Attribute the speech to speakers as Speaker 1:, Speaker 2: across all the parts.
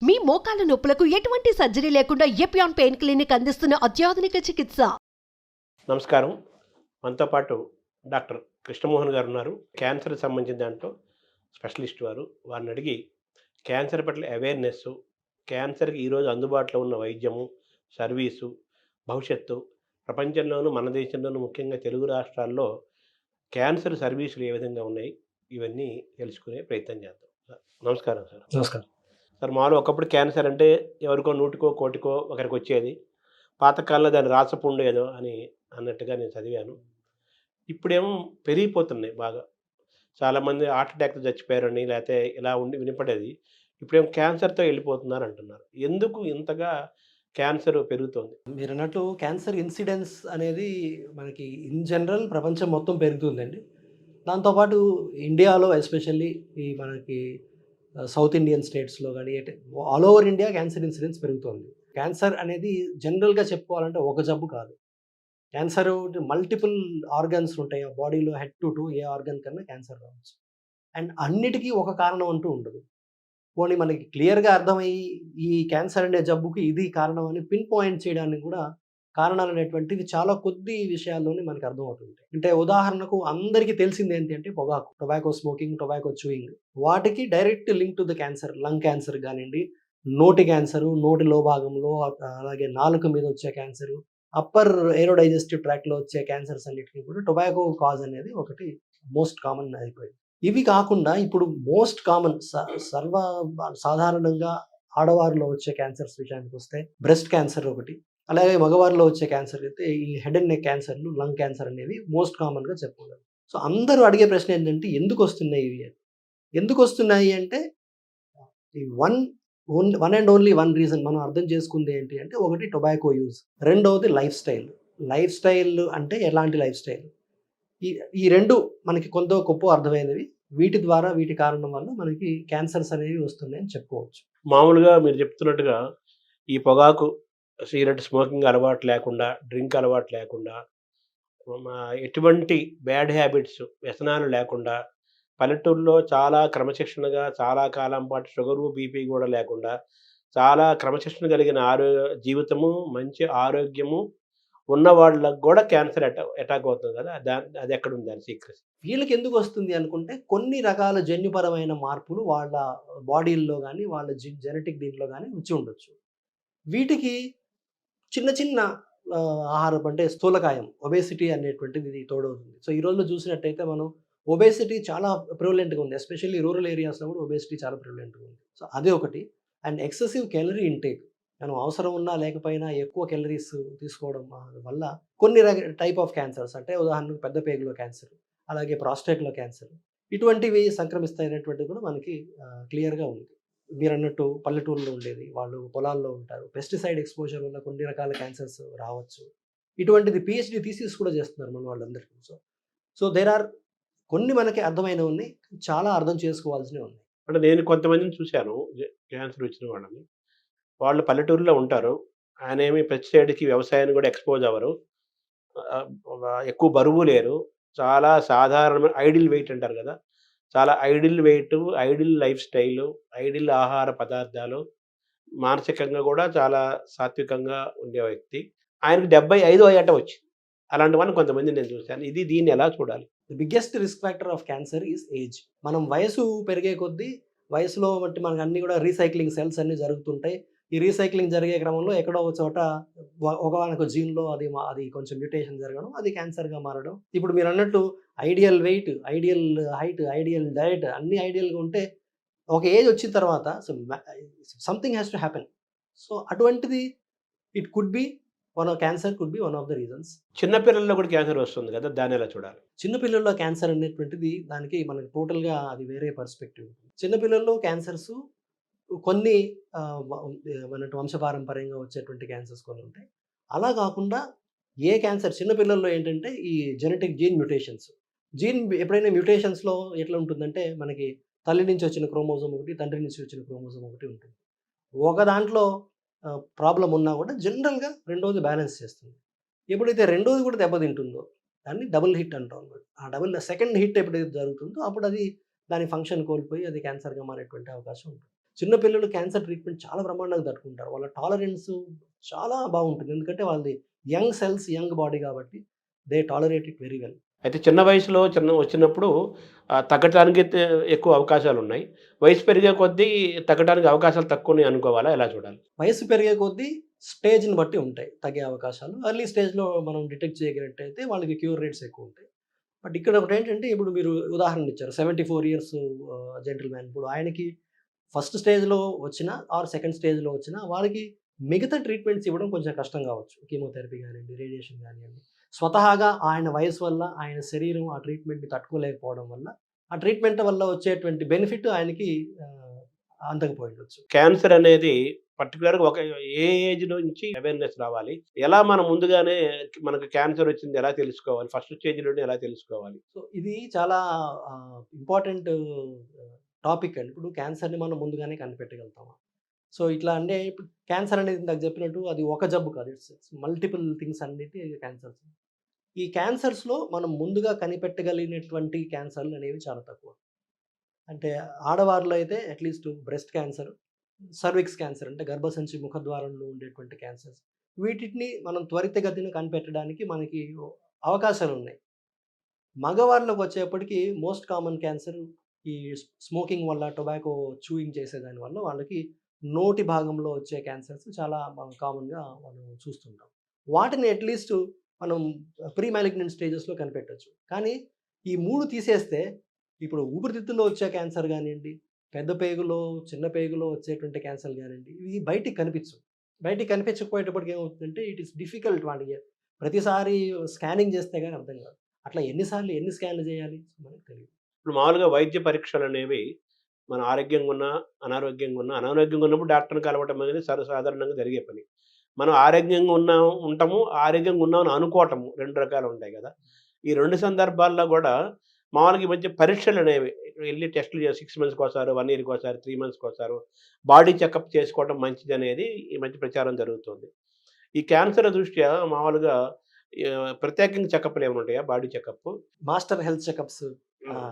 Speaker 1: మీ మోకాల నొప్పులకు ఎటువంటి సర్జరీ లేకుండా ఎపియాన్ పెయిన్ క్లినిక్ అందిస్తున్న అత్యాధునిక చికిత్స.
Speaker 2: నమస్కారం. మనతో పాటు డాక్టర్ కృష్ణమోహన్ గారు ఉన్నారు. క్యాన్సర్కి సంబంధించిన దాంట్లో స్పెషలిస్ట్ వారు. వారిని అడిగి క్యాన్సర్ పట్ల అవేర్నెస్సు, క్యాన్సర్కి ఈరోజు అందుబాటులో ఉన్న వైద్యము, సర్వీసు, భవిష్యత్తు, ప్రపంచంలోనూ మన దేశంలోనూ ముఖ్యంగా తెలుగు రాష్ట్రాల్లో క్యాన్సర్ సర్వీసులు ఏ విధంగా ఉన్నాయి, ఇవన్నీ తెలుసుకునే ప్రయత్నం చేద్దాం. నమస్కారం సార్.
Speaker 3: నమస్కారం
Speaker 2: సార్, మామూలు ఒకప్పుడు క్యాన్సర్ అంటే ఎవరికో నూటికో కోటికో ఒకరికి వచ్చేది. పాతకాలంలో దాన్ని రాసపుండు ఏదో అని అన్నట్టుగా నేను చదివాను. ఇప్పుడేమో పెరిగిపోతున్నాయి బాగా. చాలామంది హార్ట్ అటాక్తో చచ్చిపోయారని లేకపోతే ఇలా ఉండి వినపడేది. ఇప్పుడేమో క్యాన్సర్తో వెళ్ళిపోతున్నారు అంటున్నారు. ఎందుకు ఇంతగా క్యాన్సర్ పెరుగుతుంది?
Speaker 3: మీరు అన్నట్లు క్యాన్సర్ ఇన్సిడెన్స్ అనేది మనకి ఇన్ జనరల్ ప్రపంచం మొత్తం పెరుగుతుందండి. దాంతోపాటు ఇండియాలో ఎస్పెషల్లీ ఈ మనకి సౌత్ ఇండియన్ స్టేట్స్లో కానీ all over India cancer incidence పెరుగుతుంది. క్యాన్సర్ అనేది జనరల్గా చెప్పుకోవాలంటే ఒక జబ్బు కాదు. క్యాన్సర్ మల్టిపుల్ ఆర్గన్స్ ఉంటాయి ఆ బాడీలో, హెడ్ టు ఏ ఆర్గన్ కన్నా క్యాన్సర్ రావచ్చు. అండ్ అన్నిటికీ ఒక కారణం అంటూ ఉండదు. పోనీ మనకి క్లియర్గా అర్థమయ్యి ఈ క్యాన్సర్ అనే జబ్బుకి ఇది కారణం అని పిన్ పాయింట్ చేయడానికి కూడా కారణాలు అనేటువంటివి చాలా కొద్ది విషయాల్లోనే మనకు అర్థమవుతుంది. అంటే ఉదాహరణకు అందరికీ తెలిసింది ఏంటి అంటే పొగాకు, టొబాకో స్మోకింగ్, టొబాకో చూయింగ్, వాటికి direct link to the cancer. Lung cancer కానివ్వండి, నోటి క్యాన్సరు, నోటి లోభాగంలో, అలాగే నాలుక మీద వచ్చే క్యాన్సరు, అప్పర్ ఏరోడైజెస్టివ్ ట్రాక్లో వచ్చే క్యాన్సర్స్ అన్నిటికీ కూడా టొబాకో కాజ్ అనేది ఒకటి మోస్ట్ కామన్ అయిపోయింది. ఇవి కాకుండా ఇప్పుడు మోస్ట్ కామన్ సాధారణంగా ఆడవారిలో వచ్చే క్యాన్సర్స్ విషయానికి వస్తే బ్రెస్ట్ క్యాన్సర్ ఒకటి, అలాగే మగవారిలో వచ్చే క్యాన్సర్ అయితే ఈ హెడ్ అండ్ నెక్ క్యాన్సర్లు, లంగ్ క్యాన్సర్ అనేవి మోస్ట్ కామన్గా చెప్పుకోగలం. సో అందరూ అడిగే ప్రశ్న ఏంటంటే ఎందుకు వస్తున్నాయి ఇవి అని. ఎందుకు వస్తున్నాయి అంటే ఈ one and only one reason మనం అర్థం చేసుకుంది ఏంటి అంటే, ఒకటి టొబాకో యూజ్, రెండవది లైఫ్ స్టైల్. లైఫ్ స్టైల్ అంటే ఎలాంటి లైఫ్ స్టైల్? ఈ రెండు మనకి కొంత గొప్ప అర్థమైనవి. వీటి కారణం వల్ల మనకి క్యాన్సర్స్ అనేవి వస్తున్నాయని చెప్పుకోవచ్చు.
Speaker 2: మామూలుగా మీరు చెప్తున్నట్టుగా ఈ పొగాకు, సిగరెట్ స్మోకింగ్ అలవాటు లేకుండా, డ్రింక్ అలవాటు లేకుండా, ఎటువంటి బ్యాడ్ హ్యాబిట్స్, వ్యసనాలు లేకుండా, పల్లెటూరులో చాలా క్రమశిక్షణగా చాలా కాలం పాటు షుగరు, బీపీ కూడా లేకుండా చాలా క్రమశిక్షణ కలిగిన జీవితము, మంచి ఆరోగ్యము ఉన్న వాళ్ళకు కూడా క్యాన్సర్ అటాక్ అవుతుంది కదా. అది ఎక్కడ ఉంది దాని సీక్రెట్?
Speaker 3: వీళ్ళకి ఎందుకు వస్తుంది అనుకుంటే కొన్ని రకాల జన్యుపరమైన మార్పులు వాళ్ళ బాడీల్లో కానీ వాళ్ళ జెనెటిక్ దీంట్లో కానీ వచ్చి ఉండొచ్చు. వీటికి చిన్న చిన్న ఆహారం అంటే స్థూలకాయం, ఒబేసిటీ అనేటువంటిది ఇది తోడవుతుంది. సో ఈ రోజులో చూసినట్టయితే మనం ఒబేసిటీ చాలా ప్రివలెంట్గా ఉంది. ఎస్పెషల్లీ రూరల్ ఏరియాస్లో కూడా ఒబేసిటీ చాలా ప్రివలెంట్గా ఉంది. సో అదే ఒకటి. అండ్ ఎక్సెసివ్ క్యాలరీ ఇంటేక్, మనం అవసరం ఉన్నా లేకపోయినా ఎక్కువ క్యాలరీస్ తీసుకోవడం వల్ల కొన్ని టైప్ ఆఫ్ క్యాన్సర్స్, అంటే ఉదాహరణకు పెద్ద పేగులో క్యాన్సర్, అలాగే ప్రాస్టేట్లో క్యాన్సర్, ఇటువంటివి సంక్రమిస్తాయనేటువంటిది కూడా మనకి క్లియర్గా ఉంది. మీరు అన్నట్టు పల్లెటూరులో ఉండేది, వాళ్ళు పొలాల్లో ఉంటారు, పెస్టిసైడ్ ఎక్స్పోజర్ వల్ల కొన్ని రకాల క్యాన్సర్స్ రావచ్చు. ఇటువంటిది పిహెచ్డి థీసిస్ కూడా చేస్తున్నారు మన వాళ్ళందరికీ. సో దేర్ ఆర్ కొన్ని మనకి అర్థమైనవి ఉన్నాయి, చాలా అర్థం చేసుకోవాల్సినవి ఉన్నాయి.
Speaker 2: అంటే నేను కొంతమందిని చూశాను క్యాన్సర్ వచ్చిన వాళ్ళని. వాళ్ళు పల్లెటూరులో ఉంటారు. ఆయన ఏమి పెస్టిసైడ్కి, వ్యవసాయానికి కూడా ఎక్స్పోజ్ అవ్వరు. ఎక్కువ బరువు లేరు. చాలా సాధారణమైన ఐడిల్ వెయిట్ అంటారు కదా, చాలా ideal weight, ideal lifestyle, ideal ఆహార పదార్థాలు, మానసికంగా కూడా చాలా సాత్వికంగా ఉండే వ్యక్తి. ఆయనకి 75 అయ్యాట వచ్చింది. అలాంటి వాళ్ళని కొంతమంది నేను చూశాను. దీన్ని ఎలా చూడాలి?
Speaker 3: The biggest risk factor of cancer is age. మనం వయసు పెరిగే కొద్దీ వయసులో బట్టి మనకు అన్ని కూడా రీసైక్లింగ్ సెల్స్ అన్నీ జరుగుతుంటాయి. ఈ రీసైక్లింగ్ జరిగే క్రమంలో ఎక్కడో ఒక చోట ఒకనొక జీన్లో అది కొంచెం మ్యూటేషన్ జరగడం, అది క్యాన్సర్గా మారడం. ఇప్పుడు మీరు అన్నట్టు ideal weight, ideal height, ideal diet అన్నీ ఐడియల్గా ఉంటే ఒక ఏజ్ వచ్చిన తర్వాత something has to happen. So అటువంటిది it could be cancer could be one of the reasons.
Speaker 2: చిన్నపిల్లల్లో కూడా క్యాన్సర్ వస్తుంది కదా, దాన్ని ఎలా చూడాలి?
Speaker 3: చిన్నపిల్లల్లో క్యాన్సర్ అనేటువంటిది దానికి మనకి టోటల్గా అది వేరే పర్స్పెక్టివ్. చిన్నపిల్లల్లో క్యాన్సర్స్ కొన్ని మన వంశపారంపర్యంగా వచ్చేటువంటి క్యాన్సర్స్ కొన్ని ఉంటాయి. అలా కాకుండా ఏ క్యాన్సర్ చిన్నపిల్లల్లో ఏంటంటే ఈ జెనెటిక్ జీన్ మ్యూటేషన్స్, ఎప్పుడైనా మ్యూటేషన్స్లో ఎట్లా ఉంటుందంటే మనకి తల్లి నుంచి వచ్చిన క్రోమోజోమ్ ఒకటి, తండ్రి నుంచి వచ్చిన క్రోమోజోమ్ ఒకటి ఉంటుంది. ఒక దాంట్లో ప్రాబ్లం ఉన్నా కూడా జనరల్గా రెండోది బ్యాలెన్స్ చేస్తుంది. ఎప్పుడైతే రెండోది కూడా దెబ్బతింటుందో దాన్ని డబుల్ హిట్ అంటాం అన్నమాట. ఆ సెకండ్ హిట్ ఎప్పుడైతే జరుగుతుందో అప్పుడు అది దాని ఫంక్షన్ కోల్పోయి అది క్యాన్సర్గా మారేటువంటి అవకాశం ఉంటుంది. చిన్న పిల్లలు క్యాన్సర్ ట్రీట్మెంట్ చాలా బ్రహ్మాండంగా తట్టుకుంటారు. వాళ్ళ టాలరెన్స్ చాలా బాగుంటుంది. ఎందుకంటే వాళ్ళది యంగ్ సెల్స్, యంగ్ బాడీ కాబట్టి they tolerate it very well.
Speaker 2: అయితే చిన్న వయసులో వచ్చినప్పుడు తగ్గటానికి ఎక్కువ అవకాశాలున్నాయి. వయసు పెరిగే కొద్దీ తగ్గడానికి అవకాశాలు తక్కువనే అనుకోవాలా? ఎలా చూడాలి?
Speaker 3: వయస్సు పెరిగే కొద్దీ స్టేజ్‌ని బట్టి ఉంటాయి తగ్గే అవకాశాలు. ఎర్లీ స్టేజ్‌లో మనం డిటెక్ట్ చేయగలిగినట్టయితే వాళ్ళకి క్యూర్ రేట్స్ ఎక్కువుంటాయి. బట్ ఇక్కడ ఒకటేంటంటే ఇప్పుడు మీరు ఉదాహరణ ఇచ్చారు. 74 ఇయర్స్ జెంటిల్‌మ్యాన్. ఇప్పుడు ఆయనకి ఫస్ట్ స్టేజ్‌లో వచ్చినా ఆర్ సెకండ్ స్టేజ్‌లో వచ్చినా వాళ్ళకి మిగతా ట్రీట్మెంట్స్ ఇవ్వడం కొంచెం కష్టం కావచ్చు. కీమోథెరపీ గానియండి, రేడియేషన్ గానియండి. స్వతహాగా ఆయన వయసు వల్ల, ఆయన శరీరం ఆ ట్రీట్మెంట్‌ని తట్టుకోలేకపోవడం వల్ల, ఆ ట్రీట్మెంట్ వల్ల వచ్చేటువంటి బెనిఫిట్ ఆయనకి అందకపోయుండొచ్చు.
Speaker 2: క్యాన్సర్ అనేది పర్టిక్యులర్‌గా ఒక ఏ ఏజ్ నుంచి అవేర్‌నెస్ రావాలి? ఎలా మనం ముందుగానే మనకు క్యాన్సర్ వచ్చింది ఎలా తెలుసుకోవాలి? ఫస్ట్ స్టేజ్‌లోనే ఎలా తెలుసుకోవాలి?
Speaker 3: సో, ఇది చాలా ఇంపార్టెంట్ టాపిక్ అండి. ఇప్పుడు క్యాన్సర్‌ని మనం ముందుగానే కనిపెట్టగలుగుతామా? సో, ఇట్లా అంటే ఇప్పుడు క్యాన్సర్ అనేది ఇందాక చెప్పినట్టు అది ఒక జబ్బు కాదు. ఇట్స్ మల్టిపుల్ థింగ్స్ అన్నిటి క్యాన్సర్స్. ఈ క్యాన్సర్స్‌లో మనం ముందుగా కనిపెట్టగలిగినటువంటి క్యాన్సర్‌లు అనేవి చాలా తక్కువ. అంటే ఆడవారిలో అయితే at least breast cancer, cervix cancer అంటే గర్భసంచి ముఖద్వారంలో ఉండేటువంటి క్యాన్సర్స్. వీటిని మనం త్వరితగతిన కనిపెట్టడానికి మనకి అవకాశాలున్నాయి. మగవారిలోకి వచ్చేప్పటికి మోస్ట్ కామన్ క్యాన్సర్ ఈ స్మోకింగ్ వల్ల, టొబాకో చూయింగ్ చేసేదాని వల్ల వాళ్ళకి నోటి భాగంలో వచ్చే క్యాన్సర్స్ చాలా కామన్‌గా మనం చూస్తుంటాం. వాటిని అట్‌లీస్ట్ మనం ప్రీ మాలిగ్నెంట్ స్టేజెస్‌లో కనిపెట్టొచ్చు. కానీ ఈ 3 తీసేస్తే ఇప్పుడు ఊపిరితిత్తుల్లో వచ్చే క్యాన్సర్ గానియండి, పెద్ద పేగులో, చిన్న పేగులో వచ్చేటువంటి క్యాన్సర్‌లు గానియండి, ఇవి బయటికి కనిపించవు. బయటికి కనిపించకపోయేటప్పటికి ఏమవుతుందంటే ఇట్ ఈస్ డిఫికల్ట్ వాటికి ప్రతిసారి స్కానింగ్ చేస్తే గాని అర్థం కాదు. అట్లా ఎన్ని సార్లు ఎన్ని స్కాన్‌లు చేయాలి మనకు తెలీదు.
Speaker 2: ఇప్పుడు మామూలుగా వైద్య పరీక్షలనేవి మనం ఆరోగ్యంగా ఉన్నా, అనారోగ్యంగా ఉన్నా, అనారోగ్యంగా ఉన్నప్పుడు డాక్టర్‌ని కలవటం అనేది సర్వసాధారణంగా జరిగే పని. మనం ఆరోగ్యంగా ఉంటాము, ఆరోగ్యంగా ఉన్నామని అనుకోవటము 2 రకాలు ఉంటాయి గదా! ఈ 2 సందర్భాల్లో గూడా మామూలుగా ఈ మధ్య పరీక్షలనేవి ఎళ్లి టెస్టులు 6 మంత్స్‌కోసారి, 1 ఇయర్‌కోసారి, 3 మంత్స్‌కోసారి బాడీ చెకప్ చేసుకోవడం మంచిదనేది ఈ మధ్య ప్రచారం జరుగుతుంది. ఈ క్యాన్సర్ దృష్ట్యా మామూలుగా ప్రత్యేకంగా చెకప్‌లు ఏమైనా ఉంటాయా? Body checkup?
Speaker 3: Master health checkups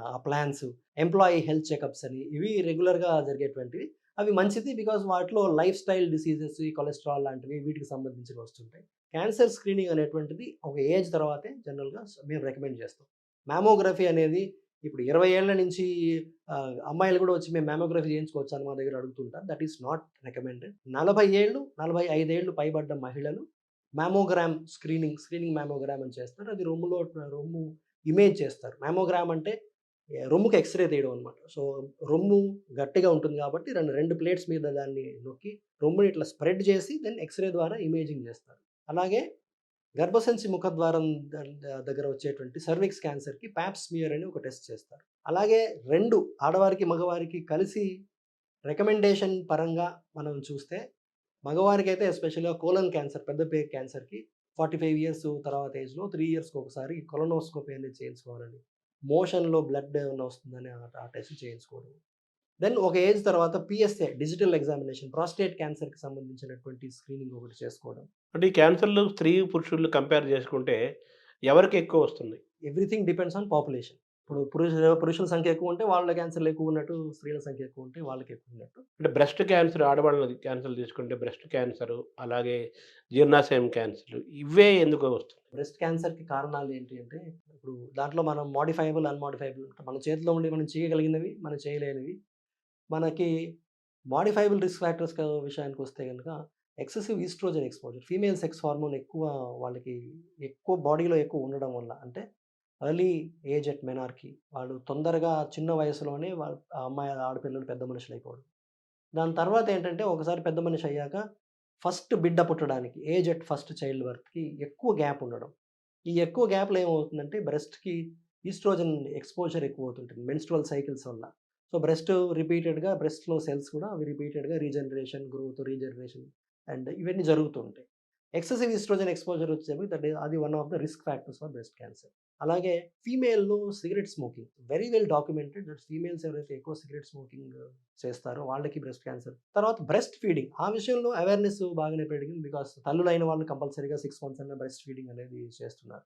Speaker 3: ఆ ప్లాన్స్, ఎంప్లాయీ హెల్త్ చెకప్స్ అని ఇవి రెగ్యులర్‌గా జరిగేటువంటివి. అవి మంచిది బికాజ్ వాటిలో లైఫ్ స్టైల్ డిసీజెస్, ఈ కొలెస్ట్రాల్ లాంటివి వీటికి సంబంధించినవి వస్తుంటాయి. క్యాన్సర్ స్క్రీనింగ్ అనేటువంటిది ఒక ఏజ్ తర్వాతే జనరల్‌గా మేము రికమెండ్ చేస్తాం. మామోగ్రఫీ అనేది ఇప్పుడు 20 ఏళ్ల నుంచి అమ్మాయిలు కూడా వచ్చి మేము మామోగ్రఫీ చేయించుకోవచ్చా అని మా దగ్గర అడుగుతుంటారు. That is not recommended. 40 ఏళ్ళు, 45 ఏళ్ళు పైబడ్డ మహిళలు స్క్రీనింగ్ మామోగ్రామ్ అని చేస్తారు. అది రొమ్ము ఇమేజ్ చేస్తారు. మామోగ్రామ్ అంటే రొమ్ముకి ఎక్స్‌రే తీయడం అనమాట. సో, రొమ్ము గట్టిగా ఉంటుంది కాబట్టి 2 ప్లేట్స్ మీద దాన్ని నొక్కి రొమ్ముని ఇట్లా స్ప్రెడ్ చేసి దెన్ ఎక్స్‌రే ద్వారా ఇమేజింగ్ చేస్తారు. అలాగే గర్భసంచి ముఖద్వారం దగ్గర వచ్చేటువంటి సర్విక్స్ క్యాన్సర్‌కి పాప్ స్మియర్ అని ఒక టెస్ట్ చేస్తారు. అలాగే 2 ఆడవారికి, మగవారికి కలిసి రికమెండేషన్ పరంగా మనం చూస్తే మగవారికైతే ఎస్పెషల్‌గా కోలన్ క్యాన్సర్, పెద్ద పేగు క్యాన్సర్‌కి 45 ఇయర్స్ తర్వాత ఏజ్‌లో 3 ఇయర్స్‌కి ఒకసారి కొలనోస్కోపీ అనేది చేయించుకోవాలండి. మోషన్‌లో బ్లడ్ ఏమన్నా వస్తుందని ఆ టెస్ట్ చేయించుకోవడం. దెన్ ఒక ఏజ్ తర్వాత పిఎస్ఏ డిజిటల్ ఎగ్జామినేషన్ ప్రాస్టేట్ క్యాన్సర్‌కి సంబంధించినటువంటి స్క్రీనింగ్ ఒకటి చేసుకోవడం.
Speaker 2: అంటే ఈ క్యాన్సర్‌లు స్త్రీ, పురుషులు కంపేర్ చేసుకుంటే ఎవరికి ఎక్కువ వస్తుంది?
Speaker 3: Everything depends on population. ఇప్పుడు పురుషుల సంఖ్య ఎక్కువ ఉంటే వాళ్ళ క్యాన్సర్‌లు ఎక్కువ ఉన్నట్టు, స్త్రీల సంఖ్య ఎక్కువ ఉంటే వాళ్ళకి ఎక్కువ ఉన్నట్టు.
Speaker 2: అంటే బ్రెస్ట్ క్యాన్సర్ ఆడవాళ్ళ క్యాన్సర్‌లు తీసుకుంటే బ్రెస్ట్ క్యాన్సరు, అలాగే జీర్ణాశయం క్యాన్సర్‌లు ఇవే ఎందుకు వస్తుంది?
Speaker 3: బ్రెస్ట్ క్యాన్సర్‌కి కారణాలు ఏంటి అంటే, ఇప్పుడు దాంట్లో మనం మోడిఫైయబుల్, అన్‌మోడిఫైయబుల్ మన చేతిలో ఉండి మనం చేయగలిగినవి, మనం చేయలేనివి. మనకి మోడిఫైయబుల్ రిస్క్ ఫ్యాక్టర్స్ విషయానికొస్తే గనుక excessive oestrogen exposure, female sex hormone వాళ్ళకి ఎక్కువ బాడీలో ఎక్కువ ఉండడం వల్ల అంటే ఎర్లీ ఏజ్ ఎట్ మెనార్కీ వాళ్ళు తొందరగా చిన్న వయసులోనే ఆ అమ్మాయి, ఆడపిల్లలు పెద్ద మనుషులైపోవడం. దాని తర్వాత ఏంటంటే ఒకసారి పెద్ద మనిషి అయ్యాక ఫస్ట్ బిడ్డ పుట్టడానికి ఏజ్ ఎట్ ఫస్ట్ చైల్డ్ బర్త్‌కి ఎక్కువ గ్యాప్ ఉండడం. ఈ ఎక్కువ గ్యాప్‌లో ఏమవుతుందంటే బ్రెస్ట్‌కి ఈస్ట్రోజన్ ఎక్స్‌పోజర్ ఎక్కువవుతుంటుంది మెన్‌స్ట్రువల్ సైకిల్స్ వల్ల. సో, బ్రెస్ట్‌లో సెల్స్ కూడా అవి రిపీటెడ్‌గా రీజనరేషన్ అండ్ ఇవన్నీ జరుగుతూ ఉంటాయి. ఎక్సెసివ్ ఈస్ట్రోజన్ ఎక్స్‌పోజర్ వచ్చేసరికి అది one of the risk factors for breast cancer. అలాగే ఫీమేల్‌లో cigarette smoking very well documented that females ఎవరైతే ఎక్కువ సిగరెట్ స్మోకింగ్ చేస్తారో వాళ్ళకి బ్రెస్ట్ క్యాన్సర్. తర్వాత బ్రెస్ట్ ఫీడింగ్ ఆ విషయంలో అవేర్‌నెస్ బాగానే పెరిగింది. బికాస్ తల్లులైన వాళ్ళు కంపల్సరీగా 6 మంత్స్ అన్న బ్రెస్ట్ ఫీడింగ్ అనేది చేస్తున్నారు.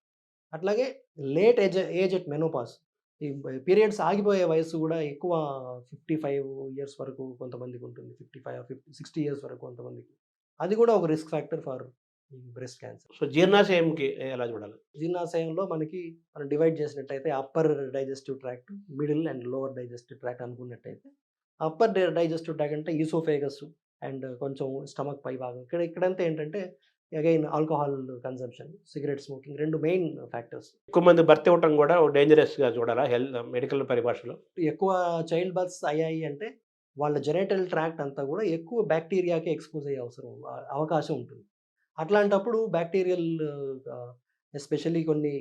Speaker 3: అట్లాగే లేట్ ఏజ్ ఎట్ మెనోపాజ్ ఈ పీరియడ్స్ ఆగిపోయే వయస్సు కూడా ఎక్కువ 55 ఇయర్స్ వరకు కొంతమందికి ఉంటుంది. 60 ఇయర్స్ వరకు కొంతమందికి. అది కూడా ఒక risk factor for breast cancer.
Speaker 2: So జీర్ణాశయంకి ఎలా చూడాలి?
Speaker 3: జీర్ణాశయంలో మనం డివైడ్ చేసినట్టయితే upper digestive tract, middle and lower digestive tract అనుకున్నట్టయితే అప్పర్ డైజెస్టివ్ ట్రాక్ట్ అంటే ఈసోఫేగస్ అండ్ కొంచెం స్టమక్ పై భాగం. ఇక్కడంతా ఏంటంటే again alcohol consumption, cigarette smoking 2 main factors.
Speaker 2: ఎక్కువ మంది భర్తీ ఇవ్వటం కూడా డేంజరస్గా చూడాలా మెడికల్ పరిభాషలో?
Speaker 3: ఎక్కువ చైల్డ్ బర్త్స్ అయ్యాయి అంటే వాళ్ళ జెనైటల్ ట్రాక్ట్ అంతా కూడా ఎక్కువ బ్యాక్టీరియాకి ఎక్స్పోజ్ అయ్యే అవకాశం ఉంటుంది. అట్లాంటప్పుడు బ్యాక్టీరియల్ ఎస్పెషల్లీ కొన్ని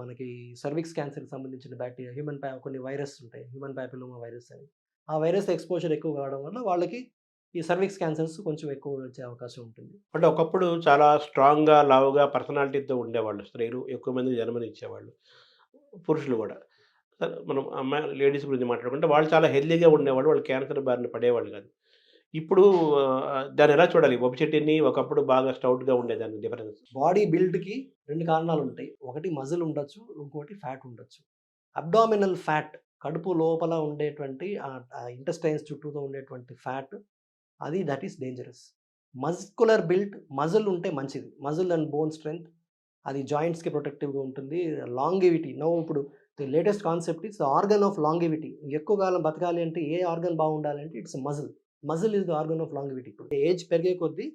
Speaker 3: మనకి సర్విక్స్ క్యాన్సర్కి సంబంధించిన బ్యాక్టీరియా కొన్ని వైరస్ ఉంటాయి, హ్యూమన్ ప్యాపిలోమా వైరస్ అని. ఆ వైరస్ ఎక్స్పోజర్ ఎక్కువ కావడం వల్ల వాళ్ళకి ఈ సర్విక్స్ క్యాన్సర్స్ కొంచెం ఎక్కువ వచ్చే అవకాశం ఉంటుంది.
Speaker 2: అంటే ఒకప్పుడు చాలా స్ట్రాంగ్గా లావుగా పర్సనాలిటీతో ఉండేవాళ్ళు స్త్రీలు, ఎక్కువ మందికి జన్మనిచ్చేవాళ్ళు, పురుషులు కూడా. మనం అమ్మాయి లేడీస్ గురించి మాట్లాడుకుంటే వాళ్ళు చాలా హెల్దీగా ఉండేవాళ్ళు, వాళ్ళు క్యాన్సర్ బారిన పడేవాళ్ళు కాదు. ఇప్పుడు దాన్ని ఎలా చూడాలి? ఒబిసిటీని ఒకప్పుడు బాగా స్టౌట్గా ఉండేదాన్ని డిఫరెన్స్.
Speaker 3: బాడీ బిల్డ్కి 2 కారణాలు ఉంటాయి. ఒకటి మజిల్ ఉండొచ్చు, ఇంకోటి ఫ్యాట్ ఉండొచ్చు. అబ్డామినల్ ఫ్యాట్, కడుపు లోపల ఉండేటువంటి ఇంటెస్టైన్స్ చుట్టూతో ఉండేటువంటి fat, that is dangerous. Muscular build, muscle ఉంటే మంచిది. మజిల్ అండ్ బోన్ స్ట్రెంగ్త్, అది జాయింట్స్కి ప్రొటెక్టివ్గా ఉంటుంది. లాంగివిటీ, ఇప్పుడు latest concept is organ of longevity. ఎక్కువ కాలం బతకాలి అంటే ఏ ఆర్గన్ బాగుండాలంటే it's muscle is the organ of longevity. ఇప్పుడు ఏజ్ పెరిగే కొద్దీ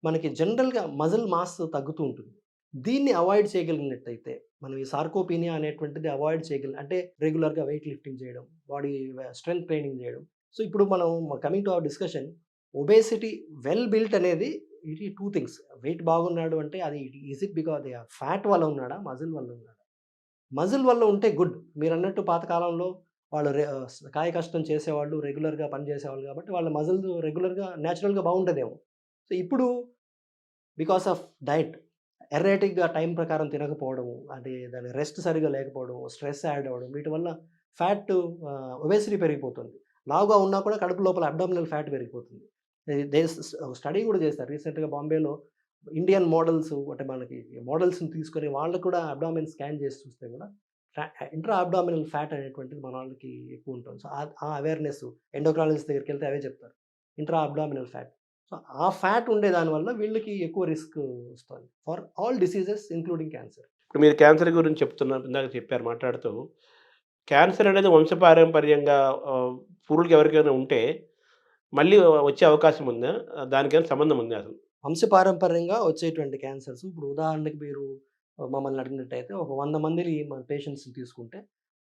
Speaker 3: మనకి జనరల్గా మజిల్ మాస్ తగ్గుతూ ఉంటుంది. దీన్ని అవాయిడ్ చేయగలిగినట్టయితే మనం ఈ సార్కోపీనియా అనేటువంటిది అవాయిడ్ అంటే రెగ్యులర్గా వెయిట్ లిఫ్టింగ్ చేయడం, బాడీ స్ట్రెంగ్త్ ట్రైనింగ్ చేయడం. సో ఇప్పుడు మనం coming to our discussion, obesity well built అనేది ఇది 2 థింగ్స్. వెయిట్ బాగున్నాడు అంటే అది ఈజ్ ఇట్ బికాజ్ ఫ్యాట్ వల్ల ఉన్నాడా, మజిల్ వల్ల ఉన్నాడా? మజిల్ వల్ల ఉంటే గుడ్. మీరు అన్నట్టు పాతకాలంలో వాళ్ళు కాయ కష్టం చేసేవాళ్ళు, రెగ్యులర్గా పని చేసేవాళ్ళు కాబట్టి వాళ్ళ మజిల్ రెగ్యులర్గా న్యాచురల్గా బాగుంటుందేమో. సో ఇప్పుడు బికాస్ ఆఫ్ డైట్ ఎర్రేటిక్గా టైం ప్రకారం తినకపోవడము, దాని రెస్ట్ సరిగా లేకపోవడం, స్ట్రెస్ యాడ్ అవ్వడం, వీటి వల్ల ఫ్యాట్ ఒబేసిటీ పెరిగిపోతుంది. లావుగా ఉన్నా కూడా కడుపు లోపల అబ్డామినల్ ఫ్యాట్ పెరిగిపోతుంది. స్టడీ కూడా చేస్తారు రీసెంట్గా బాంబేలో. ఇండియన్ మోడల్స్ అంటే మనకి మోడల్స్ని తీసుకొని వాళ్ళకు కూడా అబ్డామిన్ స్కాన్ చేసి చూస్తే కూడా ఇంట్రా అబ్డామినల్ ఫ్యాట్ అనేటువంటిది మన వాళ్ళకి ఎక్కువ ఉంటుంది. సో ఆ అవేర్నెస్ ఎండోక్రాలజిస్ట్ దగ్గరికి వెళ్తే అవే చెప్తారు, ఇంట్రా అబ్డామినల్ ఫ్యాట్. సో ఆ ఫ్యాట్ ఉండే దానివల్ల వీళ్ళకి ఎక్కువ రిస్క్ వస్తుంది for all diseases including cancer.
Speaker 2: ఇప్పుడు మీరు క్యాన్సర్ గురించి చెప్తున్నారు, ఇందాక చెప్పారు మాట్లాడుతూ. క్యాన్సర్ అనేది వంశపారంపర్యంగా పూర్వులకి ఎవరికైనా ఉంటే మళ్ళీ వచ్చే అవకాశం ఉందా? దానికైనా సంబంధం ఉంది అసలు?
Speaker 3: వంశపారంపర్యంగా వచ్చేటువంటి క్యాన్సర్స్, ఇప్పుడు ఉదాహరణకి మీరు మమ్మల్ని అడిగినట్టయితే ఒక 100 మంది మన పేషెంట్స్ని తీసుకుంటే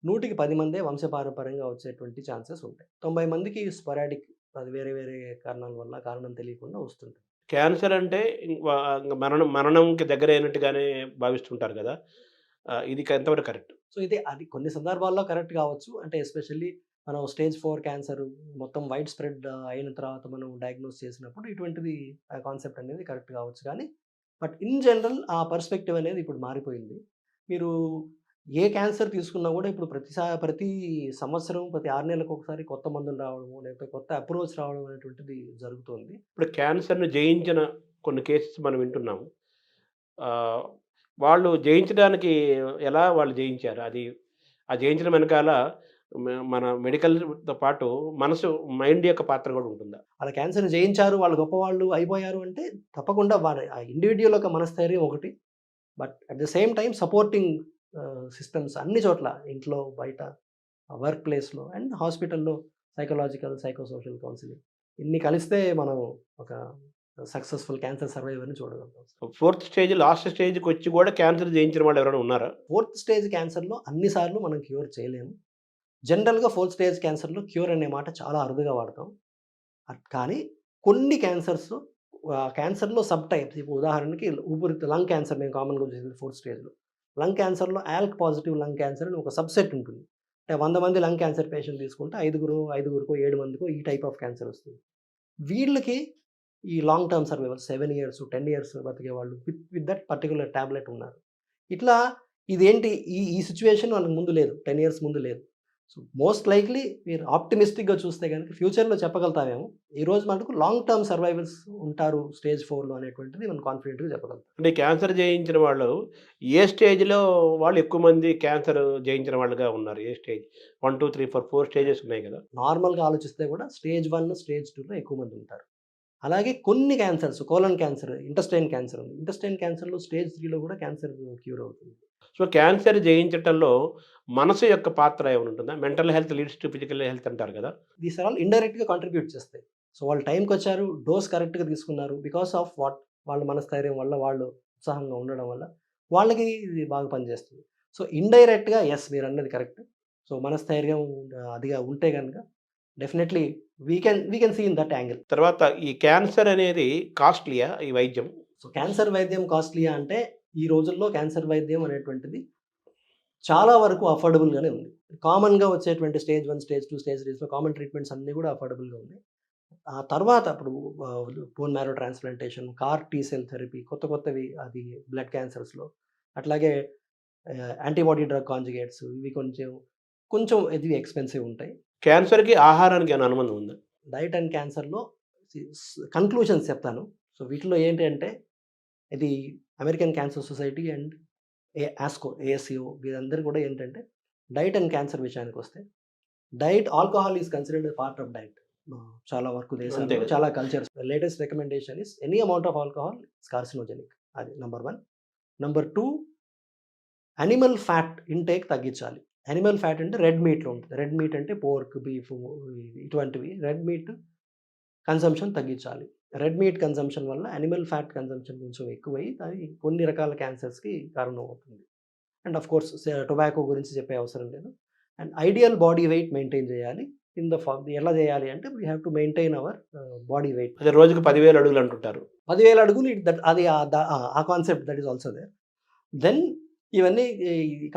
Speaker 3: 100కి 10 మందే వంశపారంపర్యంగా వచ్చేటువంటి ఛాన్సెస్ ఉంటాయి. 90 మందికి స్పొరాడిక్, అది వేరే వేరే కారణాల వల్ల కారణం తెలియకుండా వస్తుంటుంది.
Speaker 2: క్యాన్సర్ అంటే మరణంకి దగ్గర అయినట్టుగానే భావిస్తుంటారు కదా, ఇది ఎంతవరకు కరెక్ట్?
Speaker 3: సో అది కొన్ని సందర్భాల్లో కరెక్ట్ కావచ్చు. అంటే ఎస్పెషల్లీ మనం స్టేజ్ 4 క్యాన్సర్ మొత్తం వైడ్ స్ప్రెడ్ అయిన తర్వాత మనం డయాగ్నోస్ చేసినప్పుడు ఇటువంటిది కాన్సెప్ట్ అనేది కరెక్ట్ కావచ్చు. కానీ బట్ ఇన్ జనరల్ ఆ పర్స్పెక్టివ్ అనేది ఇప్పుడు మారిపోయింది. మీరు ఏ క్యాన్సర్ తీసుకున్నా కూడా ఇప్పుడు ప్రతి సంవత్సరం, ప్రతి 6 నెలలకు ఒకసారి కొత్త మందులు రావడము, లేకపోతే కొత్త అప్రోచ్ రావడం అనేటువంటిది జరుగుతుంది.
Speaker 2: ఇప్పుడు క్యాన్సర్ను జయించిన కొన్ని కేసెస్ మనం వింటున్నాము. వాళ్ళు జయించడానికి ఎలా వాళ్ళు జయించారు? ఆ జయించడం వెనకాల మన మెడికల్తో పాటు మైండ్ యొక్క పాత్ర కూడా ఉంటుందా?
Speaker 3: వాళ్ళ క్యాన్సర్ని జయించారు, వాళ్ళు గొప్పవాళ్ళు అయిపోయారు అంటే తప్పకుండా ఆ ఇండివిజువల్ యొక్క మనస్థైర్యం ఒకటి. But at the same time supporting systems అన్ని చోట్ల, ఇంట్లో, బయట, వర్క్ ప్లేస్లో అండ్ హాస్పిటల్లో సైకలాజికల్, సైకోసోషల్ కౌన్సిలింగ్ ఇన్ని కలిస్తే మనం ఒక సక్సెస్ఫుల్ క్యాన్సర్ సర్వైవర్ని చూడగలుగుతాం.
Speaker 2: 4th స్టేజ్, లాస్ట్ స్టేజ్కి వచ్చి కూడా క్యాన్సర్ జయించిన వాళ్ళు ఎవరైనా ఉన్నారా?
Speaker 3: 4th స్టేజ్ క్యాన్సర్లో అన్నిసార్లు మనం క్యూర్ చేయలేము. జనరల్గా 4th స్టేజ్ క్యాన్సర్లో క్యూర్ అనే మాట చాలా అరుదుగా వాడతాం. కానీ కొన్ని క్యాన్సర్లో సబ్ టైప్స్, ఇప్పుడు ఉదాహరణకి లంగ్ క్యాన్సర్ మేము కామన్గా చూసేది 4th స్టేజ్లో. లంగ్ క్యాన్సర్లో ఆల్క్ పాజిటివ్ లంగ్ క్యాన్సర్ అని ఒక సబ్సెట్ ఉంటుంది. అంటే 100 మంది లంగ్ క్యాన్సర్ పేషెంట్ తీసుకుంటే 5గురికో 7 మందికో ఈ టైప్ ఆఫ్ క్యాన్సర్ వస్తుంది. వీళ్ళకి ఈ long term survival 7 years 10 years బతికే వాళ్ళు విత్ దట్ పర్టికులర్ ట్యాబ్లెట్ ఉన్నారు. ఇట్లా ఇదేంటి ఈ సిచ్యువేషన్ వాళ్ళకి ముందు లేదు, 10 ఇయర్స్ ముందు లేదు. సో మోస్ట్ లైక్లీ మీరు ఆప్టిమిస్టిక్గా చూస్తే కనుక ఫ్యూచర్లో చెప్పగలుగుతామేమో. ఈరోజు మటుకు లాంగ్ టర్మ్ సర్వైవల్స్ ఉంటారు స్టేజ్ 4లో అనేటువంటిది మనం కాన్ఫిడెంట్గా చెప్పగలుగుతాం.
Speaker 2: అంటే క్యాన్సర్ జయించిన వాళ్ళు ఏ స్టేజ్‌లో వాళ్ళు ఎక్కువ మంది క్యాన్సర్ జయించిన వాళ్ళుగా ఉన్నారు? ఏ స్టేజ్? 1, 2, 3, 4, 4 స్టేజెస్ ఉన్నాయి కదా!
Speaker 3: నార్మల్గా ఆలోచిస్తే కూడా స్టేజ్ 1, స్టేజ్ 2లో ఎక్కువ మంది ఉంటారు. అలాగే కొన్ని cancers, colon cancer, intestine cancer ఉంది. ఇంటెస్టైన్ క్యాన్సర్లో స్టేజ్ 3లో కూడా క్యాన్సర్ క్యూర్ అవుతుంది.
Speaker 2: సో, క్యాన్సర్ జయించటంలో మనసు యొక్క పాత్ర ఏమైనా ఉంటుందా? Mental health leads to physical health అంటారు కదా!
Speaker 3: దీస్ ఆర్ ఆల్ ఇండైరెక్ట్‌గా కాంట్రిబ్యూట్ చేస్తాయి. సో, వాళ్ళు టైంకొచ్చారు, డోస్ కరెక్ట్‌గా తీసుకున్నారు. బికాస్ ఆఫ్ వాట్ వాళ్ళ మనస్థైర్యం వల్ల, వాళ్ళు ఉత్సాహంగా ఉండడం వల్ల వాళ్ళకి ఇది బాగా పనిచేస్తుంది. సో, ఇండైరెక్ట్‌గా యెస్ మీరన్నది కరెక్ట్. సో, మనస్థైర్యం అదిగా ఉంటే గనుక definitely we can see in that angle.
Speaker 2: తర్వాత ఈ క్యాన్సర్ అనేది కాస్ట్‌లీయా ఈ వైద్యం?
Speaker 3: సో, క్యాన్సర్ వైద్యం కాస్ట్‌లీయా అంటే ఈ రోజుల్లో క్యాన్సర్ వైద్యం అనేటువంటిది చాలా వరకు అఫోర్డబుల్‌గానే ఉంది. కామన్‌గా వచ్చేటువంటి స్టేజ్ 1, స్టేజ్ 2, స్టేజ్ 3లో కామన్ ట్రీట్మెంట్స్ అన్నీ కూడా అఫోర్డబుల్‌గా ఉన్నాయి. ఆ తర్వాత ఇప్పుడు bone marrow transplantation, CAR T cell therapy కొత్తవి అది బ్లడ్ క్యాన్సర్స్‌లో. అట్లాగే యాంటీబాడీ డ్రగ్ కాంజుగేట్స్ ఇవి కొంచెం ఇది ఎక్స్‌పెన్సివ్ ఉంటాయి.
Speaker 2: క్యాన్సర్‌కి ఆహారానికి ఏమైనా అనుబంధం ఉందా?
Speaker 3: డైట్ అండ్ క్యాన్సర్‌లో కన్క్లూషన్స్ చెప్తాను. సో, వీటిలో ఏంటి అంటే ఇది American cancer society and ASCO వీరందరూ కూడా ఏంటంటే డైట్ అండ్ క్యాన్సర్ విషయానికొస్తే alcohol is considered part of diet. చాలా వరకు
Speaker 2: అంతే
Speaker 3: దేశాల్లో
Speaker 2: కదా!
Speaker 3: చాలా cultures latest recommendation is any amount of alcohol is carcinogenic. అది number 1. Number 2 animal fat intake తగ్గించాలి. యానిమల్ ఫ్యాట్ అంటే రెడ్ మీట్‌లో ఉంటుంది. రెడ్ మీట్ అంటే పోర్క్, బీఫ్ ఇటువంటివి రెడ్ మీట్ కన్సంప్షన్ తగ్గించాలి. రెడ్ మీట్ కన్సంప్షన్ వల్ల యానిమల్ ఫ్యాట్ కన్సంప్షన్ కొంచెం ఎక్కువై అది కొన్ని రకాల క్యాన్సర్స్‌కి కారణం అవుతుంది. అండ్ ఆఫ్ కోర్స్ టొబాకో గురించి చెప్పే అవసరం లేదు. And ideal body weight maintain చేయాలి. ఎలా చేయాలి అంటే we have to maintain our body weight.
Speaker 2: అదే రోజుకి 10,000 అడుగులు అంటుంటారు.
Speaker 3: 10,000 అడుగులు అది ఆ concept that is also there. Then ఇవన్నీ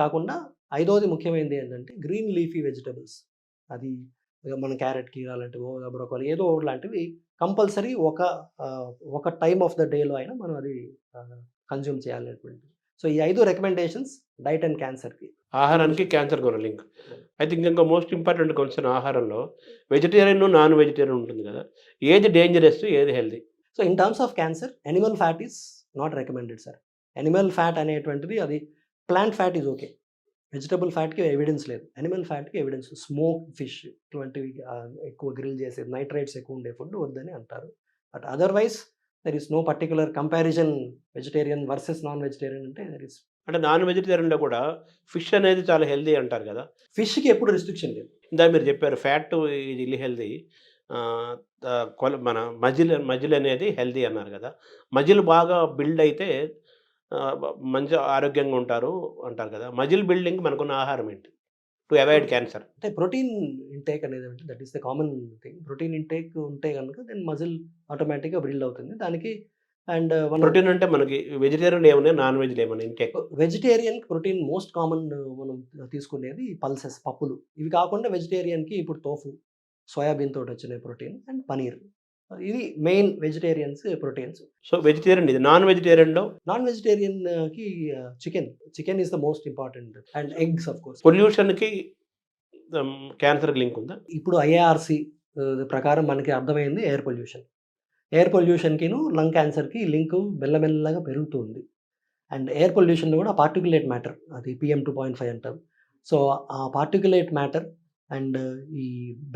Speaker 3: కాకుండా ఐదోది ముఖ్యమైనది ఏంటంటే గ్రీన్ లీఫీ వెజిటబుల్స్. అది మన క్యారెట్, కీరా లాంటివి, బ్రోకలీ ఏదో ఒకటి లాంటివి కంపల్సరీ ఒక టైమ్ ఆఫ్ ద డేలో అయినా మనం అది కన్జ్యూమ్ చేయాలనేటువంటిది. సో, ఈ 5 రికమెండేషన్స్ డైట్ అండ్ క్యాన్సర్‌కి.
Speaker 2: ఆహారానికి క్యాన్సర్ కూడా లింక్. ఐ థింక్ ఇంకా మోస్ట్ ఇంపార్టెంట్ కన్సర్న్ ఆహారంలో వెజిటేరియన్, నాన్ వెజిటేరియన్ ఉంటుంది కదా! ఏది డేంజరస్? ఏది healthy?
Speaker 3: So, in terms of cancer animal fat is not recommended sir. Animal fat అనేటువంటిది అది plant fat is okay. Vegetable ఫ్యాట్‌కి ఎవిడెన్స్ లేదు. యానిమల్ ఫ్యాట్‌కి ఎవిడెన్స్. స్మోక్డ్ ఫిష్ ఇటువంటివి ఎక్కువ గ్రిల్ చేసేది నైట్రేట్స్ ఎక్కువ ఉండే ఫుడ్ వద్దని అంటారు. But otherwise there is no particular comparison vegetarian versus non vegetarian అంటే దేర్ ఈస్.
Speaker 2: అంటే నాన్ వెజిటేరియన్‌లో కూడా ఫిష్ అనేది చాలా హెల్తీ అంటారు కదా!
Speaker 3: ఫిష్‌కి ఎప్పుడు రిస్ట్రిక్షన్ లేదు.
Speaker 2: ఇందాక మీరు చెప్పారు ఫ్యాట్ ఈజ్ ఇల్ హెల్తీ. మన మజిల్ అనేది హెల్తీ అన్నారు కదా! మజిల్ బాగా బిల్డ్ అయితే మంచి ఆరోగ్యంగా ఉంటారు అంటారు కదా! మజిల్ బిల్డింగ్ మనకున్న ఆహారం ఏంటి? To avoid cancer.
Speaker 3: అంటే ప్రోటీన్ ఇంటేక్ అనేది అంటే that is the common thing. Protein intake ఉంటే గనుక దెన్ మజిల్ ఆటోమేటిక్‌గా బిల్డ్ అవుతుంది. దానికి అండ్
Speaker 2: ప్రోటీన్ అంటే మనకి వెజిటేరియన్‌లో ఏమున్నాయి? నాన్ వెజ్‌లో ఏమన్నా ఇంటేక్?
Speaker 3: వెజిటేరియన్‌కి ప్రోటీన్ మోస్ట్ కామన్ మనం తీసుకునేది పల్సెస్, పప్పులు. ఇవి కాకుండా వెజిటేరియన్‌కి ఇప్పుడు టోఫు, సోయాబీన్ తోటి వచ్చిన ప్రోటీన్ అండ్ పనీర్. ఇది main vegetarians proteins.
Speaker 2: So, vegetarian ఇది. నాన్ వెజిటేరియన్‌లో
Speaker 3: నాన్ వెజిటేరియన్‌కి chicken is the most important and eggs of course.
Speaker 2: పొల్యూషన్‌కి క్యాన్సర్‌కి లింక్ ఉందా?
Speaker 3: ఇప్పుడు ఐఏఆర్‌సి ప్రకారం మనకి అర్థమైంది ఎయిర్ పొల్యూషన్. ఎయిర్ పొల్యూషన్‌కిను లంగ్ క్యాన్సర్‌కి లింకు మెల్లమెల్లగా పెరుగుతుంది. అండ్ ఎయిర్ పొల్యూషన్‌లో కూడా పార్టిక్యులేట్ మ్యాటర్ అది PM 2.5 అంటాం. సో, ఆ పార్టిక్యులేట్ మ్యాటర్ అండ్ ఈ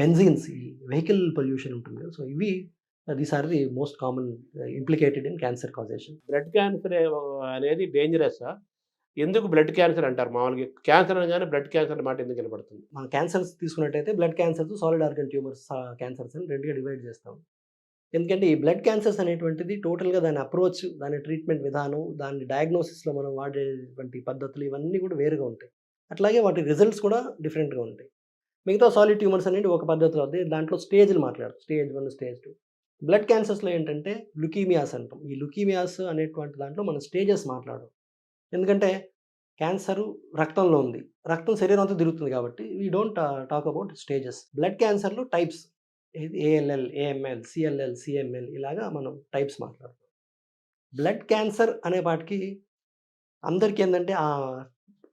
Speaker 3: బెంజీన్స్, ఈ వెహికల్ పొల్యూషన్ ఉంటుంది కదా! సో, ఇవి these are the most common implicated in cancer causation.
Speaker 2: Blood cancer అనేది డేంజరస్సా? ఎందుకు బ్లడ్ క్యాన్సర్ అంటారు మామూలుగా? క్యాన్సర్ అనగానే బ్లడ్ క్యాన్సర్ అనే మాట ఎందుకు వినపడుతుంది?
Speaker 3: మన క్యాన్సర్స్ తీసుకున్నట్టయితే blood cancers, solid organ tumours cancers అని 2గా డివైడ్ చేస్తాం. ఎందుకంటే ఈ బ్లడ్ క్యాన్సర్స్ అనేటువంటిది టోటల్‌గా దాని అప్రోచ్, దాని ట్రీట్మెంట్ విధానం, దాని డయాగ్నోసిస్‌లో మనం వాడేటువంటి పద్ధతులు ఇవన్నీ కూడా వేరుగా ఉంటాయి. అట్లాగే వాటి రిజల్ట్స్ కూడా డిఫరెంట్‌గా ఉంటాయి. మిగతా సాలిడ్ ట్యూమర్స్ అనేవి ఒక పద్ధతిలో ఉంది. దాంట్లో స్టేజ్‌లు మాట్లాడతాం. Stage 1, stage 2. బ్లడ్ క్యాన్సర్స్‌లో ఏంటంటే లుకీమియాస్ అంటాం. ఈ లుకీమియాస్ అనేటువంటి దాంట్లో మనం స్టేజెస్ మాట్లాడం. ఎందుకంటే క్యాన్సరు రక్తంలో ఉంది. రక్తం శరీరం అంతా తిరుగుతుంది కాబట్టి we don't talk about stages. Blood క్యాన్సర్‌లో types ALL, AML, CLL, CML ఇలాగా మనం టైప్స్ మాట్లాడతాం. బ్లడ్ క్యాన్సర్ అనే వాటికి అందరికీ ఏందంటే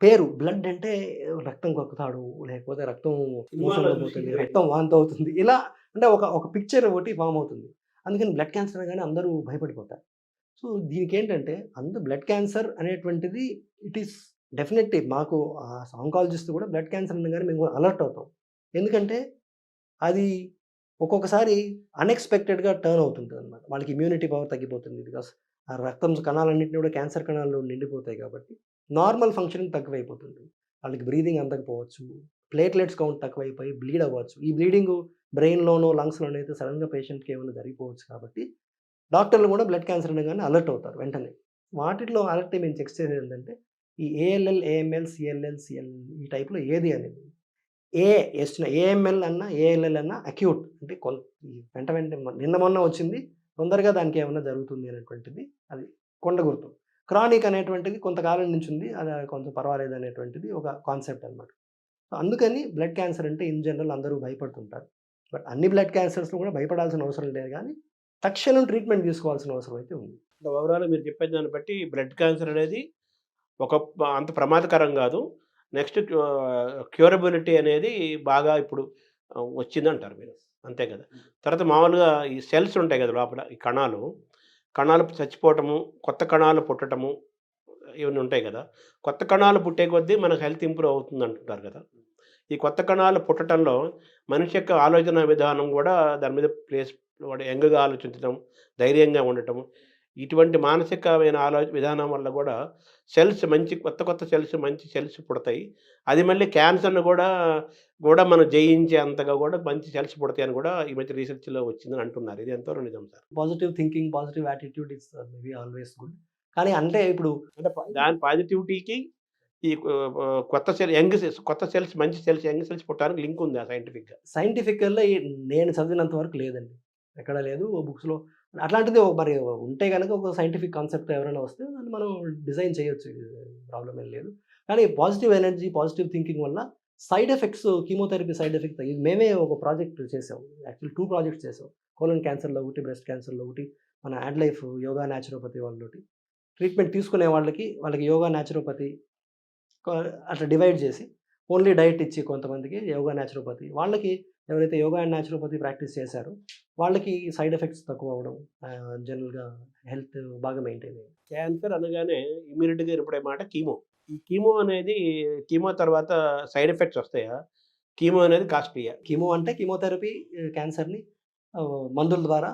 Speaker 3: పేరు బ్లడ్ అంటే రక్తం కక్కుతాడు, లేకపోతే రక్తం
Speaker 2: సినిమాలో
Speaker 3: మోషన్‌లో
Speaker 2: చూసి
Speaker 3: పోతుంది, రక్తం వాంతి అవుతుంది. ఇలా అంటే ఒక పిక్చర్ ఒకటి ఫార్మ్ అవుతుంది. అందుకని బ్లడ్ క్యాన్సర్ అనగానే అందరూ భయపడిపోతారు. సో, దీనికేంటంటే బ్లడ్ క్యాన్సర్ అనేటువంటిది ఇట్ ఈస్ డెఫినెట్‌లీ మాకు ఆంకాలజిస్ట్ కూడా బ్లడ్ క్యాన్సర్ అనగానే మేము అలర్ట్ అవుతాం. ఎందుకంటే అది ఒక్కొక్కసారి అన్‌ఎక్స్‌పెక్టెడ్‌గా టర్న్ అవుతుంటదనమాట. వాళ్ళకి ఇమ్యూనిటీ పవర్ తగ్గిపోతుంది. బికాస్ ఆ రక్తం కణాలన్నిటిని కూడా క్యాన్సర్ కణాలు నిండిపోతాయి కాబట్టి, నార్మల్ ఫంక్షనింగ్ తక్కువైపోతుంది. వాళ్ళకి బ్రీతింగ్ అందకపోవచ్చు. ప్లేట్‌లెట్స్ కౌంట్ తక్కువైపోయి బ్లీడ్ అవ్వచ్చు. ఈ బ్లీడింగు బ్రెయిన్‌లోనో, లంగ్స్‌లోనో అయితే సడెన్‌గా పేషెంట్‌కి ఏమైనా జరిగిపోవచ్చు కాబట్టి, డాక్టర్లు కూడా బ్లడ్ క్యాన్సర్ అనగానే అలర్ట్ అవుతారు వెంటనే. వాటిలో అలర్ట్ మేము చెక్ చేసేదేంటంటే, ఈ ఏఎల్ఎల్, ఏఎంఎల్, సీఎల్ఎల్, సీఎల్ఎల్ ఈ టైప్‌లో ఏది అనేది. ఏ ఏస్తున్న ఏఎంఎల్ అన్నా, ఏఎల్ఎల్ అన్నా అక్యూట్ అంటే ఈ వెంట వెంటనే నిన్న మొన్న వచ్చింది. తొందరగా దానికి ఏమన్నా జరుగుతుంది అనేటువంటిది అది కొండ గుర్తు. క్రానిక్ అనేటువంటిది కొంతకాలం నుంచి ఉంది. అది కొంచెం పర్వాలేదు అనేటువంటిది ఒక కాన్సెప్ట్ అనమాట. సో, అందుకని బ్లడ్ క్యాన్సర్ అంటే ఇన్ జనరల్ అందరూ భయపడుతుంటారు. బట్ అన్ని బ్లడ్ క్యాన్సర్స్‌లో కూడా భయపడాల్సిన అవసరం లేదు గానీ, తక్షణం ట్రీట్మెంట్ తీసుకోవాల్సిన అవసరం అయితే ఉంది.
Speaker 2: ఓవరాల్‌గా మీరు చెప్పే దాన్ని బట్టి బ్లడ్ క్యాన్సర్ అనేది అంత ప్రమాదకరం గాదు. నెక్స్ట్ క్యూరబిలిటీ అనేది బాగా ఇప్పుడు వచ్చిందంటారు మీరు. అంతే కదా! తర్వాత మామూలుగా ఈ సెల్స్ ఉంటాయి కదా లోపల ఈ కణాలు, కణాలు చచ్చిపోవటము, కొత్త కణాలు పుట్టటము ఇవన్నీ ఉంటాయి కదా! కొత్త కణాలు పుట్టే కొద్దీ మనకు హెల్త్ ఇంప్రూవ్ అవుతుందంటుంటారు కదా! ఈ కొత్త కణాలు పుట్టటంలో మనిషి యొక్క ఆలోచన విధానం గూడా దాని మీద వాడు యంగ్‌గా ఆలోచించడం, ధైర్యంగా ఉండటం, ఇటువంటి మానసికమైన విధానం వల్ల గూడా కొత్త మంచి సెల్స్ పుడతాయి. అది మళ్ళీ క్యాన్సర్‌ని గూడా మనం జయించే అంతగా గూడా మంచి సెల్స్ పుడతాయని గూడా ఈ మధ్య రీసెర్చ్‌లో వచ్చిందని అంటున్నారు. ఇది ఎంతవరకు నిజం sir?
Speaker 3: Positive thinking, positive attitude is maybe always good. కానీ అంటే ఇప్పుడు
Speaker 2: అంటే దాని పాజిటివిటీకి ఈ కొత్త సెల్స్ మంచి సెల్స్ యంగ్ సెల్స్ పుట్టడానికి లింక్ ఉందా సైంటిఫిక్‌గా?
Speaker 3: సైంటిఫికల్‌గా నేను చదివినంత వరకు లేదండి. ఎక్కడ లేదు. బుక్స్‌లో అట్లాంటిది మరి ఉంటే గనక ఒక సైంటిఫిక్ కాన్సెప్ట్ ఎవరైనా వస్తే దాన్ని మనం డిజైన్ చేయొచ్చు. ప్రాబ్లమ్ ఏం లేదు. కానీ పాజిటివ్ ఎనర్జీ, పాజిటివ్ థింకింగ్ వల్ల side effects chemotherapy side effect ఇది మేమే ఒక ప్రాజెక్ట్ చేసాం. యాక్చువల్లీ 2 ప్రాజెక్ట్స్ చేసాం. కోలన్ క్యాన్సర్‌లో ఒకటి, బ్రెస్ట్ క్యాన్సర్‌లో ఒకటి. మన యాడ్‌లైఫ్ యోగా న్యాచురోపతి వాళ్ళతోటి. ట్రీట్మెంట్ తీసుకునే వాళ్ళకి యోగా న్యాచురోపతి క అట్లా డివైడ్ చేసి ఓన్లీ డైట్ ఇచ్చి కొంతమందికి యోగా న్యాచురోపతి. వాళ్ళకి ఎవరైతే యోగా అండ్ న్యాచురోపతి ప్రాక్టీస్ చేశారో వాళ్ళకి సైడ్ ఎఫెక్ట్స్ తక్కువ అవ్వడం, జనరల్‌గా హెల్త్ బాగా మెయింటైన్ అయ్యింది.
Speaker 2: క్యాన్సర్ అనగానే ఇమ్యూనిటీగా ఏర్పడే మాట కీమో. ఈ కీమో అనేది కీమో తర్వాత సైడ్ ఎఫెక్ట్స్ వస్తాయా? కీమో అనేది కాస్ట్‌లీయా?
Speaker 3: కీమో అంటే కీమోథెరపీ క్యాన్సర్‌ని మందుల ద్వారా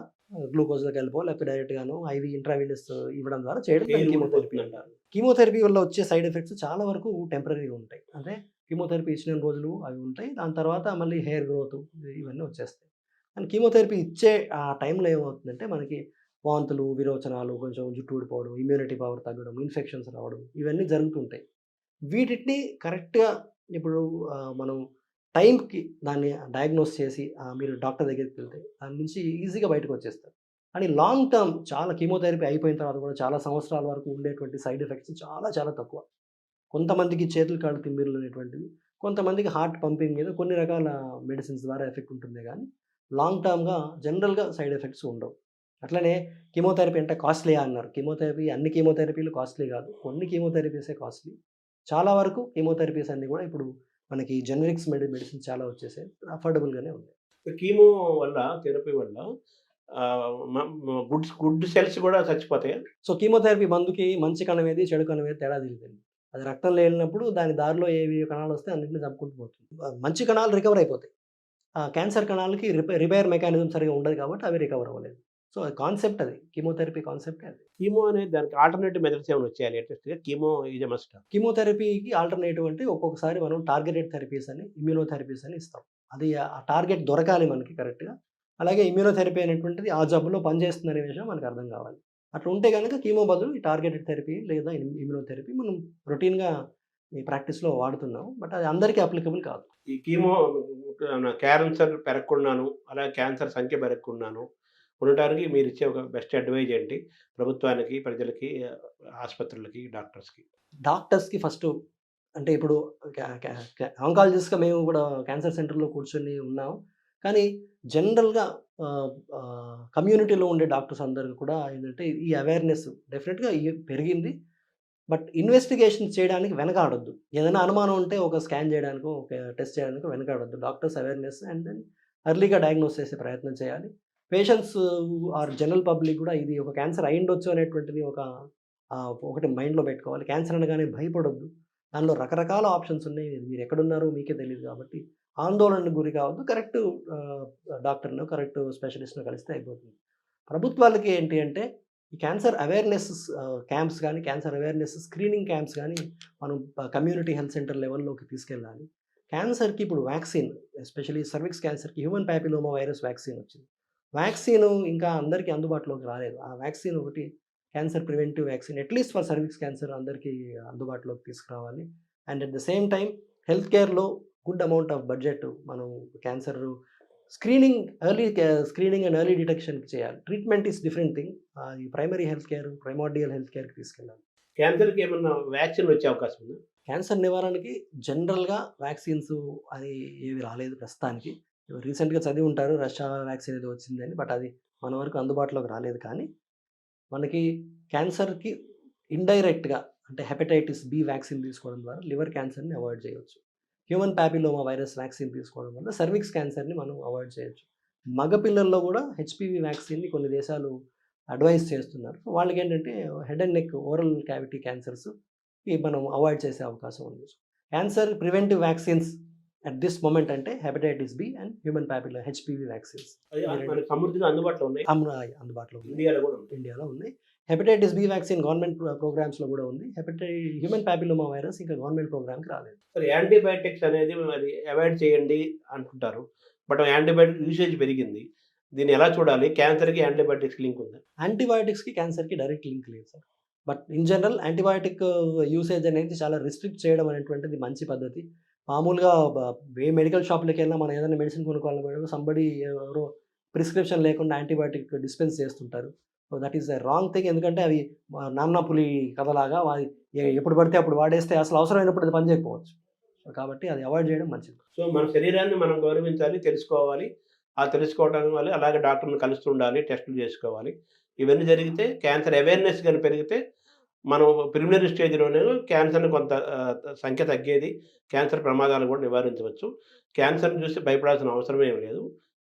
Speaker 3: గ్లూకోజ్‌లోకి వెళ్ళిపో లేకపోతే డైరెక్ట్‌గాను ఐవీ ఇంట్రావీనస్ ఇవ్వడం ద్వారా చేయడం దాన్ని కీమోథెరపీ అంటారు. కీమోథెరపీ వల్ల వచ్చే సైడ్ ఎఫెక్ట్స్ చాలా వరకు టెంపరరీగా ఉంటాయి. అంటే కీమోథెరపీ ఇచ్చిన రోజులు అవి ఉంటాయి. దాని తర్వాత మళ్ళీ హెయిర్ గ్రోత్ ఇవన్నీ వచ్చేస్తాయి. అండ్ కీమోథెరపీ ఇచ్చే ఆ టైంలో ఏమవుతుందంటే మనకి వాంతులు, విరోచనాలు, కొంచెం జుట్టు ఊడిపోవడం, ఇమ్యూనిటీ పవర్ తగ్గడం, ఇన్ఫెక్షన్స్ రావడం ఇవన్నీ జరుగుతుంటాయి. వీటిని కరెక్ట్‌గా ఇప్పుడు మనం టైంకి దాన్ని డయాగ్నోస్ చేసి మీరు డాక్టర్ దగ్గరికి వెళ్తే దాని నుంచి ఈజీగా బయటకొచ్చేస్తారు. కానీ లాంగ్ టర్మ్ చాలా కీమోథెరపీ అయిపోయిన తర్వాత కూడా చాలా సంవత్సరాల వరకు ఉండేటువంటి సైడ్ ఎఫెక్ట్స్ చాలా చాలా తక్కువ. కొంతమందికి చేతులు, కాళ్ళు తిమ్మిర్లు అనేటువంటివి, కొంతమందికి హార్ట్ పంపింగ్ మీద కొన్ని రకాల మెడిసిన్స్ ద్వారా ఎఫెక్ట్ ఉంటుందే గానీ, లాంగ్ టర్మ్‌గా జనరల్‌గా సైడ్ ఎఫెక్ట్స్ ఉండవు. అట్లనే కీమోథెరపీ అంటే కాస్ట్‌లీయా అన్నారు. అన్ని కీమోథెరపీలు కాస్ట్‌లీ కాదు. కొన్ని కీమోథెరపీసే కాస్ట్‌లీ. చాలా వరకు కీమోథెరపీస్ అన్నీ కూడా ఇప్పుడు మనకి జెనరిక్స్ మెడిసిన్స్ చాలా వచ్చేసాయి. అఫోర్డబుల్‌గానే ఉన్నాయి.
Speaker 2: కీమో వల్ల, థెరపీ వల్ల మ మ గుడ్ సెల్స్ గూడా చచ్చిపోతాయా?
Speaker 3: సో, కీమోథెరపీ మందుకి మంచి కణం ఏది, చెడు కణం ఏది తేడా తెలీదండి. అది రక్తంలో ఎళ్ళినప్పుడు దాని దారిలో ఏవి కణాలొస్తే అన్నిటిని చంపుకుంటూ పోతుంది. మంచి కణాలు రికవర్ అయిపోతాయి. క్యాన్సర్ కణాలకి రిపేర్ మెకానిజం సరిగ్గా ఉండదు కాబట్టి అవి రికవర్ అవ్వలేదు. సో, కాన్సెప్ట్ అది. కీమోథెరపీ కాన్సెప్టే అది.
Speaker 2: కీమో అనేది దానికి ఆల్టర్‌నేటివ్ మెథడ్స్ ఏమైనా వచ్చాయా లేటెస్ట్‌గా? కీమో ఈజ్ ఎ మస్టా?
Speaker 3: కీమోథెరపీకి ఆల్టర్‌నేటివ్ అంటే ఒక్కొక్కసారి మనం టార్గెటెడ్ థెరపీస్ అని, ఇమ్యునోథెరపీస్ అని ఇస్తాం. అది ఆ టార్గెట్ దొరకాలి మనకి కరెక్ట్‌గా. అలాగే ఇమ్యునోథెరపీ అనేటువంటిది ఆ జబ్బులో పనిచేస్తుందనే విషయం మనకు అర్థం కావాలి. అట్లా ఉంటే గనక కీమో బదులు ఈ టార్గెటెడ్ థెరపీ లేదా ఇమ్యునోథెరపీ మనం రొటీన్‌గా ఈ ప్రాక్టీస్‌లో వాడుతున్నాం. బట్ అది అందరికీ అప్లికబుల్ కాదు.
Speaker 2: ఈ కీమో క్యాన్సర్ పెరగకుండాను, అలాగే క్యాన్సర్ సంఖ్య పెరగకుండాను ఉండటానికి మీరిచ్చే ఒక బెస్ట్ అడ్వైజ్ ఏంటి? ప్రభుత్వానికి, ప్రజలకి, ఆస్పత్రులకి, డాక్టర్స్‌కి?
Speaker 3: డాక్టర్స్‌కి ఫస్టు అంటే ఇప్పుడు క్యా క్యా క్యా ఆంకాలజిస్ట్‌గా మేము కూడా క్యాన్సర్ సెంటర్‌లో కూర్చొని ఉన్నాం. కానీ జనరల్‌గా కమ్యూనిటీలో ఉండే డాక్టర్స్ అందరికి కూడా ఏంటంటే ఈ అవేర్‌నెస్ డెఫినిట్‌గా పెరిగింది. బట్ ఇన్వెస్టిగేషన్ చేయడానికి వెనకాడొద్దు. ఏదైనా అనుమానం ఉంటే ఒక స్కాన్ చేయడానికో, ఒక టెస్ట్ చేయడానికో వెనకాడొద్దు. డాక్టర్స్ అవేర్‌నెస్ అండ్ దెన్ ఎర్లీగా డయాగ్నోస్ చేసే ప్రయత్నం చేయాలి. పేషెంట్స్ ఆర్ జనరల్ పబ్లిక్ కూడా ఇది ఒక క్యాన్సర్ అయ్యుండొచ్చు అనేటువంటిది ఒకటి మైండ్‌లో పెట్టుకోవాలి. క్యాన్సర్ అనగానే భయపడొద్దు. దానిలో రకరకాల ఆప్షన్స్ ఉన్నాయి. మీరు ఎక్కడున్నారో మీకే తెలీదు కాబట్టి ఆందోళనకు గురి కావద్దు. కరెక్ట్ డాక్టర్‌నో, కరెక్ట్ స్పెషలిస్ట్‌నో కలిస్తే అయిపోతుంది. ప్రభుత్వాలకి ఏంటి అంటే ఈ క్యాన్సర్ అవేర్‌నెస్ క్యాంప్స్ గానీ, క్యాన్సర్ అవేర్‌నెస్ స్క్రీనింగ్ క్యాంప్స్ గానీ మనం కమ్యూనిటీ హెల్త్ సెంటర్ లెవెల్‌లోకి తీసుకెళ్ళాలి. క్యాన్సర్‌కి ఇప్పుడు వ్యాక్సిన్, ఎస్పెషల్లీ సర్విక్స్ క్యాన్సర్‌కి హ్యూమన్ పాపిలోమా వైరస్ వ్యాక్సిన్ వచ్చింది. వ్యాక్సిన్ ఇంకా అందరికీ అందుబాటులోకి రాలేదు. ఆ వ్యాక్సిన్ ఒకటి cancer preventive vaccine at least for cervix cancer అందరికీ అందుబాటులోకి తీసుకురావాలి. And at the same time health కేర్‌లో గుడ్ అమౌంట్ ఆఫ్ బడ్జెట్ మనం క్యాన్సర్ స్క్రీనింగ్ అండ్ ఎర్లీ డిటెక్షన్‌కి చేయాలి. Treatment is different thing. ఈ ప్రైమరీ హెల్త్ కేర్, ప్రైమోర్డియల్ హెల్త్ కేర్‌కి తీసుకెళ్ళాలి.
Speaker 2: క్యాన్సర్‌కి ఏమన్నా వ్యాక్సిన్ వచ్చే అవకాశం ఉందా?
Speaker 3: క్యాన్సర్ నివారణకి జనరల్‌గా వ్యాక్సిన్స్ అని ఏవి రాలేదు ప్రస్తుతానికి. రీసెంట్‌గా చదివి ఉంటారు రష్యా వ్యాక్సిన్ ఏదో వచ్చిందని. బట్ అది మన వరకు అందుబాటులోకి రాలేదు. కానీ మనకి క్యాన్సర్‌కి ఇండైరెక్ట్‌గా అంటే హెపటైటిస్ బి వ్యాక్సిన్ తీసుకోవడం ద్వారా లివర్ క్యాన్సర్‌ని అవాయిడ్ చేయొచ్చు. హ్యూమన్ పాపిలోమా వైరస్ వ్యాక్సిన్ తీసుకోవడం వల్ల సర్విక్స్ క్యాన్సర్‌ని మనం అవాయిడ్ చేయొచ్చు. మగ పిల్లల్లో కూడా హెచ్‌పివి వ్యాక్సిన్‌ని కొన్ని దేశాలు అడ్వైస్ చేస్తున్నారు. సో వాళ్ళకేంటంటే head and neck oral cavity cancers మనం అవాయిడ్ చేసే అవకాశం ఉంది. Cancer preventive vaccines at this moment అంటే హెపటైటిస్ బి అండ్ హ్యూమన్ పాపిలో హెచ్‌పివి వ్యాక్సిన్స్
Speaker 2: అది మనకి సమృద్ధిగా అందుబాటులో ఉన్నాయి.
Speaker 3: అందుబాటులో ఉంది.
Speaker 2: ఇండియాలో కూడా ఉంది.
Speaker 3: ఇండియాలో ఉన్నాయి. హెపటైటిస్ బి వ్యాక్సిన్ గవర్నమెంట్ ప్రోగ్రామ్స్‌లో కూడా ఉంది. హ్యూమన్ పాపిలోమా వైరస్ ఇంకా గవర్నమెంట్ ప్రోగ్రామ్‌కి రాలేదు.
Speaker 2: మరి యాంటీబయాటిక్స్ అనేది మరి అవాయిడ్ చేయండి అంటుంటారు. బట్ యాంటీబయాటిక్ యూసేజ్ పెరిగింది. దీన్ని ఎలా చూడాలి? క్యాన్సర్‌కి యాంటీబయాటిక్స్ లింక్ ఉందా?
Speaker 3: యాంటీబయాటిక్స్‌కి, క్యాన్సర్‌కి డైరెక్ట్ లింక్ లేదు sir. But in general antibiotic usage అనేది చాలా రిస్ట్రిక్ట్ చేయడం అనేటువంటిది మంచి పద్ధతి. మామూలుగా ఏ మెడికల్ షాప్‌లోకెళ్ళినా మనం ఏదైనా మెడిసిన్ కొనుక్కోవాలన్నా సంబడి ఎవరో ప్రిస్క్రిప్షన్ లేకుండా యాంటీబయాటిక్ డిస్పెన్స్ చేస్తుంటారు. So that is a wrong thing. ఎందుకంటే అవి నామ్నా పులి కథలాగా ఎప్పుడు పడితే అప్పుడు వాడేస్తే అసలు అవసరమైనప్పుడు అది పనిచేయకపోవచ్చు. సో కాబట్టి అది అవాయిడ్ చేయడం మంచిది.
Speaker 2: సో మన శరీరాన్ని మనం గౌరవించాలి, తెలుసుకోవాలి. ఆ తెలుసుకోవడం వల్ల అలాగే డాక్టర్‌ని కలుస్తూ ఉండాలి, టెస్టులు చేసుకోవాలి. ఇవన్నీ జరిగితే క్యాన్సర్ అవేర్‌నెస్ గాని పెరిగితే మనం ప్రిలిమినరీ స్టేజ్‌లోనే క్యాన్సర్‌ని కొంత సంఖ్య తగ్గేది. క్యాన్సర్ ప్రమాదాలు కూడా నివారించవచ్చు. క్యాన్సర్‌ని చూసి భయపడాల్సిన అవసరం ఏమి లేదు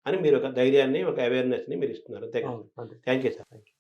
Speaker 2: అని మీరు ఒక ధైర్యాన్ని, ఒక అవేర్‌నెస్‌ని మీరు ఇస్తున్నారు. అంతే కదా?
Speaker 3: అవును. అంతే.
Speaker 2: Thank you sir.
Speaker 3: Thank you.